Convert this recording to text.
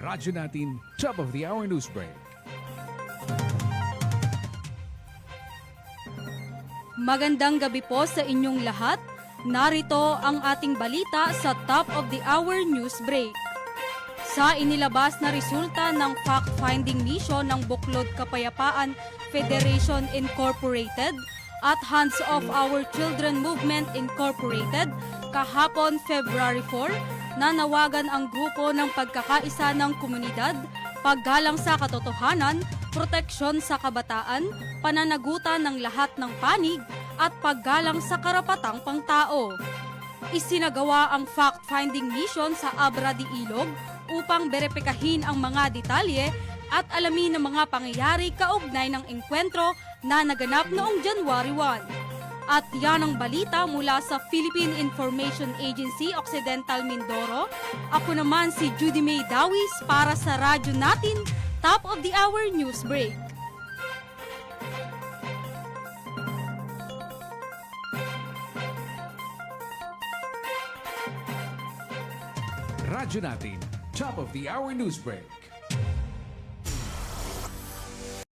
Radyo Natin Top of the Hour News Break. Magandang gabi po sa inyong lahat. Narito ang ating balita sa Top of the Hour News Break. Sa inilabas na resulta ng fact-finding mission ng Buklod Kapayapaan Federation Incorporated at Hands Off Our Children Movement Incorporated kahapon February 4, nanawagan ang grupo ng pagkakaisa ng komunidad, paggalang sa katotohanan, proteksyon sa kabataan, pananagutan ng lahat ng panig, at paggalang sa karapatang pangtao. Isinagawa ang fact-finding mission sa Abra de Ilog upang beripikahin ang mga detalye at alamin ang mga pangyayari kaugnay ng engkwentro na naganap noong January 1. At yan ang balita mula sa Philippine Information Agency Occidental Mindoro. Ako naman si Judy May Dawis para sa Radyo Natin Top of the Hour News Break. Radyo Natin Top of the Hour News Break.